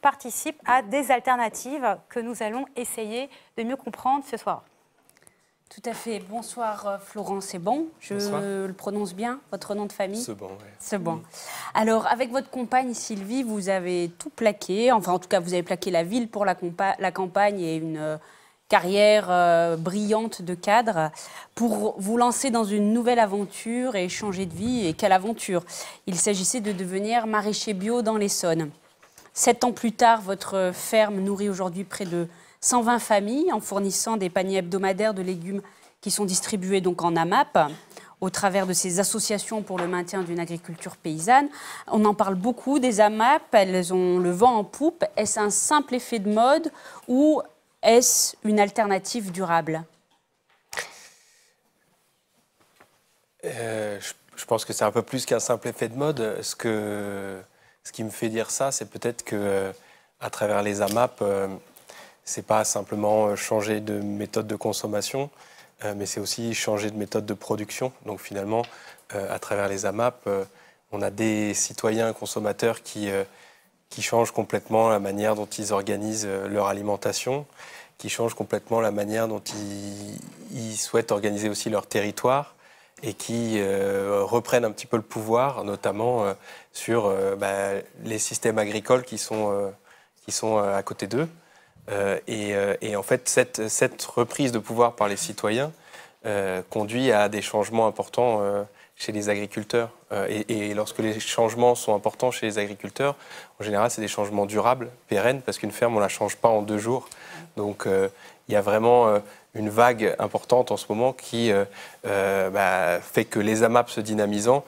participent à des alternatives que nous allons essayer de mieux comprendre ce soir. Tout à fait. Bonsoir Florence Sebon. Je le prononce bien, votre nom de famille? Sebon, oui. Sebon. Alors, avec votre compagne Sylvie, vous avez tout plaqué. Enfin, en tout cas, vous avez plaqué la ville pour la campagne et une carrière brillante de cadre pour vous lancer dans une nouvelle aventure et changer de vie. Et quelle aventure! Il s'agissait de devenir maraîcher bio dans l'Essonne. 7 ans plus tard, votre ferme nourrit aujourd'hui près de 120 familles en fournissant des paniers hebdomadaires de légumes qui sont distribués donc en AMAP au travers de ces associations pour le maintien d'une agriculture paysanne. On en parle beaucoup des AMAP, elles ont le vent en poupe. Est-ce un simple effet de mode ou est-ce une alternative durable? Je pense que c'est un peu plus qu'un simple effet de mode. Ce qui me fait dire ça, c'est peut-être que à travers les AMAP, c'est pas simplement changer de méthode de consommation, mais c'est aussi changer de méthode de production. Donc finalement, à travers les AMAP, on a des citoyens consommateurs qui changent complètement la manière dont ils organisent leur alimentation, qui changent complètement la manière dont ils souhaitent organiser aussi leur territoire et qui reprennent un petit peu le pouvoir, notamment sur les systèmes agricoles qui sont à côté d'eux. Et en fait, cette reprise de pouvoir par les citoyens conduit à des changements importants chez les agriculteurs. Et lorsque les changements sont importants chez les agriculteurs, en général, c'est des changements durables, pérennes, parce qu'une ferme, on ne la change pas en 2 jours. Donc, il y a vraiment une vague importante en ce moment qui fait que les AMAP se dynamisant,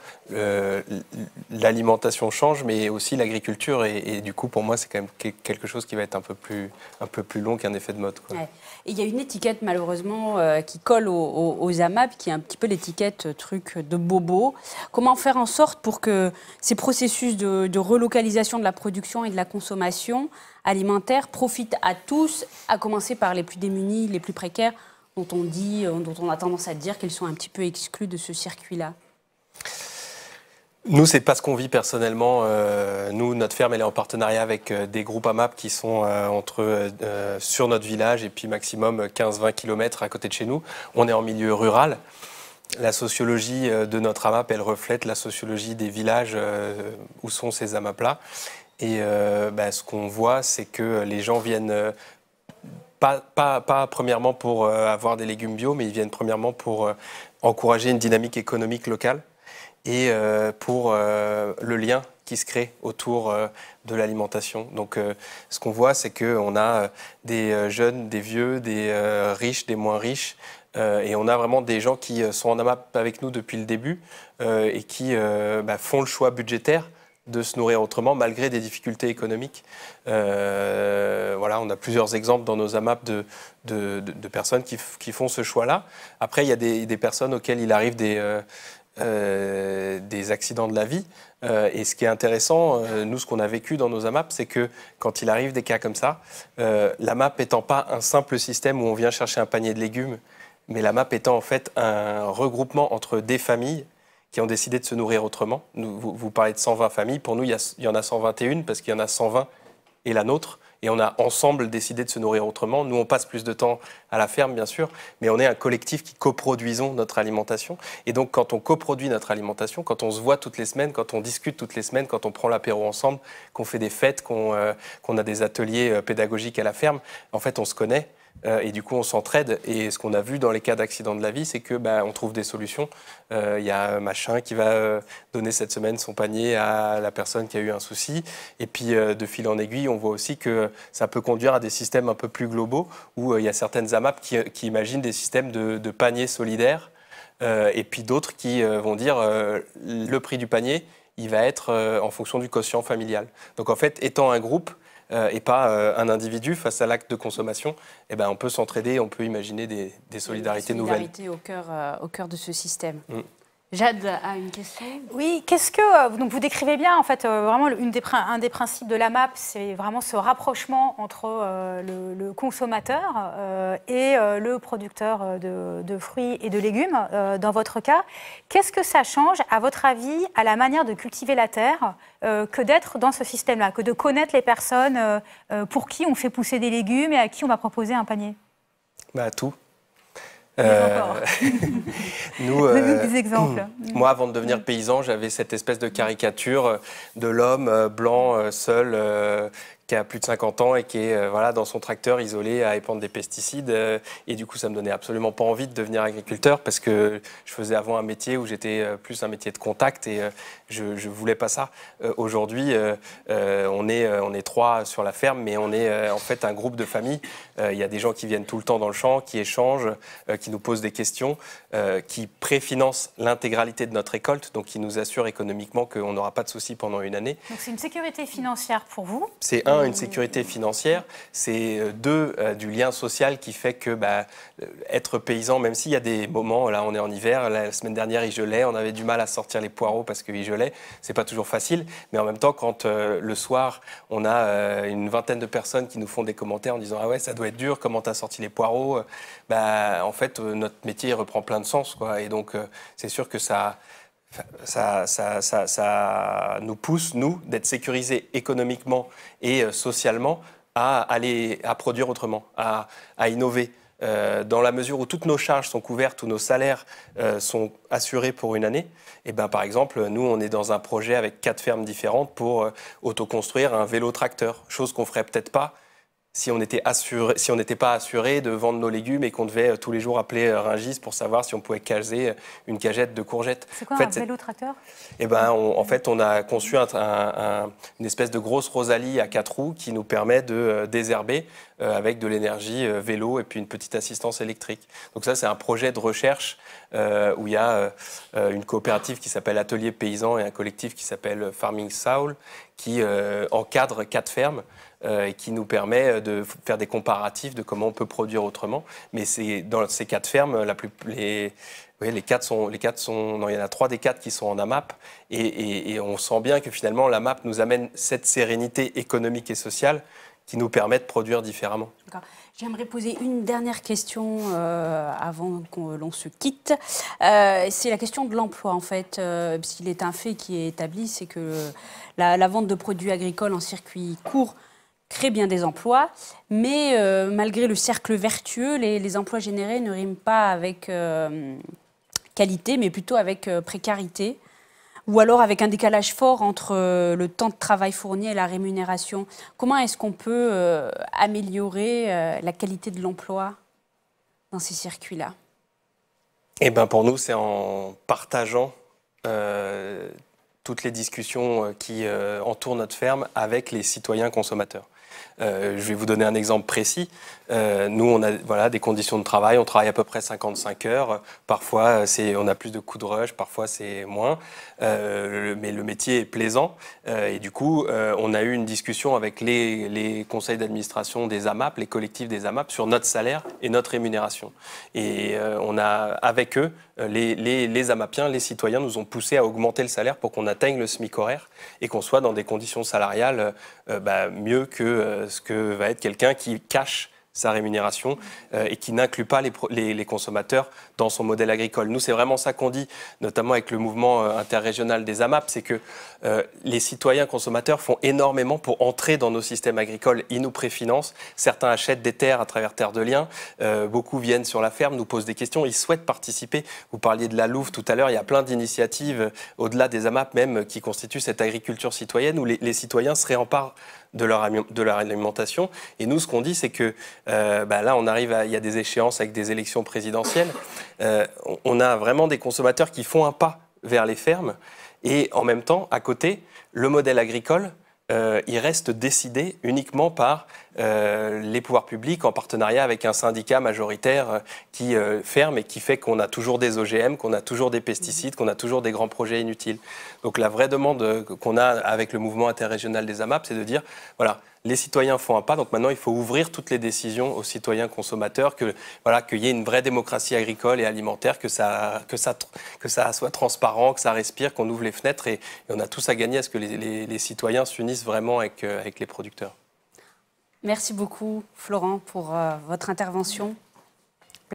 l'alimentation change, mais aussi l'agriculture. Et du coup, pour moi, c'est quand même quelque chose qui va être un peu plus long qu'un effet de mode, quoi. Ouais. Et il y a une étiquette, malheureusement, qui colle aux AMAP, qui est un petit peu l'étiquette truc de bobo. Comment faire en sorte pour que ces processus de relocalisation de la production et de la consommation alimentaire profitent à tous, à commencer par les plus démunis, les plus précaires, dont on a tendance à dire qu'ils sont un petit peu exclus de ce circuit-là? Nous, c'est pas ce qu'on vit personnellement. Nous, notre ferme, elle est en partenariat avec des groupes AMAP qui sont sur notre village et puis maximum 15-20 km à côté de chez nous. On est en milieu rural. La sociologie de notre AMAP, elle reflète la sociologie des villages où sont ces AMAP-là. Et ce qu'on voit, c'est que les gens viennent pas premièrement pour avoir des légumes bio, mais ils viennent premièrement pour encourager une dynamique économique locale et pour le lien qui se crée autour de l'alimentation. Donc ce qu'on voit, c'est qu'on a des jeunes, des vieux, des riches, des moins riches, et on a vraiment des gens qui sont en AMAP avec nous depuis le début et qui font le choix budgétaire de se nourrir autrement, malgré des difficultés économiques. Voilà, on a plusieurs exemples dans nos AMAP de personnes qui font ce choix-là. Après, il y a des personnes auxquelles il arrive des accidents de la vie. Et ce qui est intéressant, nous, ce qu'on a vécu dans nos AMAP, c'est que quand il arrive des cas comme ça, l'AMAP étant pas un simple système où on vient chercher un panier de légumes, mais l'AMAP étant en fait un regroupement entre des familles qui ont décidé de se nourrir autrement. Vous parlez de 120 familles. Pour nous, il y en a 121 parce qu'il y en a 120 et la nôtre. Et on a ensemble décidé de se nourrir autrement. Nous, on passe plus de temps à la ferme, bien sûr, mais on est un collectif qui coproduisons notre alimentation. Et donc, quand on coproduit notre alimentation, quand on se voit toutes les semaines, quand on discute toutes les semaines, quand on prend l'apéro ensemble, qu'on fait des fêtes, qu'on a des ateliers pédagogiques à la ferme, en fait, on se connaît. Et du coup, on s'entraide. Et ce qu'on a vu dans les cas d'accident de la vie, c'est que on trouve des solutions. Il y a machin qui va donner cette semaine son panier à la personne qui a eu un souci. Et puis, de fil en aiguille, on voit aussi que ça peut conduire à des systèmes un peu plus globaux où il y a certaines AMAP qui imaginent des systèmes de paniers solidaires. Et puis d'autres qui vont dire le prix du panier, il va être en fonction du quotient familial. Donc en fait, étant un groupe, et pas un individu face à l'acte de consommation, on peut s'entraider, on peut imaginer des solidarités nouvelles. Solidarité au cœur de ce système. Jade a une question. Oui, qu'est-ce que donc vous décrivez bien en fait vraiment un des principes de la MAP, c'est vraiment ce rapprochement entre le consommateur et le producteur de fruits et de légumes. Dans votre cas, qu'est-ce que ça change à votre avis à la manière de cultiver la terre que d'être dans ce système-là, que de connaître les personnes pour qui on fait pousser des légumes et à qui on va proposer un panier? Bah, tout. Nous, des exemples. Moi, avant de devenir paysan, j'avais cette espèce de caricature de l'homme blanc, seul, qui a plus de 50 ans et qui est voilà, dans son tracteur isolé à épandre des pesticides. Et du coup, ça me donnait absolument pas envie de devenir agriculteur parce que je faisais avant un métier où j'étais plus un métier de contact et je voulais pas ça. Aujourd'hui, on est 3 sur la ferme, mais on est en fait un groupe de famille. Il y a des gens qui viennent tout le temps dans le champ, qui échangent, qui nous posent des questions, qui préfinancent l'intégralité de notre récolte, donc qui nous assurent économiquement qu'on n'aura pas de soucis pendant une année. Donc c'est une sécurité financière pour vous? C'est une sécurité financière, c'est deux, du lien social qui fait que être paysan, même s'il y a des moments, là on est en hiver, la semaine dernière il gelait, on avait du mal à sortir les poireaux parce qu'il gelait, c'est pas toujours facile, mais en même temps quand le soir on a une vingtaine de personnes qui nous font des commentaires en disant ah ouais ça doit être dur, comment t'as sorti les poireaux, en fait notre métier reprend plein de sens quoi, et donc c'est sûr que ça nous pousse, nous, d'être sécurisés économiquement et socialement à produire autrement, à innover. Dans la mesure où toutes nos charges sont couvertes, tous nos salaires sont assurés pour une année, et par exemple, nous, on est dans un projet avec 4 fermes différentes pour autoconstruire un vélo-tracteur, chose qu'on ne ferait peut-être pas si on n'était pas assuré de vendre nos légumes et qu'on devait tous les jours appeler Rungis pour savoir si on pouvait caser une cagette de courgettes. C'est quoi un vélo-tracteur? En fait, on a conçu une espèce de grosse Rosalie à 4 roues qui nous permet de désherber avec de l'énergie vélo et puis une petite assistance électrique. Donc ça, c'est un projet de recherche où il y a une coopérative qui s'appelle Atelier Paysan et un collectif qui s'appelle Farming Soul qui encadre 4 fermes et qui nous permet de faire des comparatifs de comment on peut produire autrement. Mais c'est dans ces 4 fermes, il y en a 3 des 4 qui sont en AMAP et on sent bien que finalement l'AMAP nous amène cette sérénité économique et sociale qui nous permet de produire différemment. J'aimerais poser une dernière question avant que l'on se quitte. C'est la question de l'emploi, en fait. S'il est un fait qui est établi, c'est que la vente de produits agricoles en circuit court crée bien des emplois, mais malgré le cercle vertueux, les emplois générés ne riment pas avec qualité, mais plutôt avec précarité, ou alors avec un décalage fort entre le temps de travail fourni et la rémunération. Comment est-ce qu'on peut améliorer la qualité de l'emploi dans ces circuits-là? Pour nous, c'est en partageant toutes les discussions qui entourent notre ferme avec les citoyens consommateurs. Je vais vous donner un exemple précis. Nous, on a des conditions de travail. On travaille à peu près 55 heures. Parfois, on a plus de coups de rush, parfois c'est moins. Mais le métier est plaisant. Et du coup, on a eu une discussion avec les conseils d'administration des AMAP, les collectifs des AMAP, sur notre salaire et notre rémunération. Et on a, avec eux, les AMAPiens, les citoyens, nous ont poussé à augmenter le salaire pour qu'on atteigne le SMIC horaire et qu'on soit dans des conditions salariales mieux que ce que va être quelqu'un qui cache sa rémunération et qui n'inclut pas les consommateurs dans son modèle agricole. Nous, c'est vraiment ça qu'on dit, notamment avec le mouvement interrégional des AMAP, c'est que les citoyens consommateurs font énormément pour entrer dans nos systèmes agricoles. Ils nous préfinancent, certains achètent des terres à travers Terre de Liens, beaucoup viennent sur la ferme, nous posent des questions, ils souhaitent participer. Vous parliez de la Louve tout à l'heure, il y a plein d'initiatives, au-delà des AMAP même, qui constituent cette agriculture citoyenne où les citoyens se réemparent de leur alimentation. Et nous, ce qu'on dit, c'est que là, il y a des échéances avec des élections présidentielles. On a vraiment des consommateurs qui font un pas vers les fermes. Et en même temps, à côté, le modèle agricole, il reste décidé uniquement par les pouvoirs publics en partenariat avec un syndicat majoritaire qui ferme et qui fait qu'on a toujours des OGM, qu'on a toujours des pesticides, qu'on a toujours des grands projets inutiles. Donc la vraie demande qu'on a avec le mouvement interrégional des AMAP, c'est de dire, voilà, les citoyens font un pas. Donc maintenant, il faut ouvrir toutes les décisions aux citoyens consommateurs, qu'il y ait une vraie démocratie agricole et alimentaire, que ça soit transparent, que ça respire, qu'on ouvre les fenêtres. Et on a tous à gagner à ce que les citoyens s'unissent vraiment avec les producteurs. Merci beaucoup, Florent, pour votre intervention.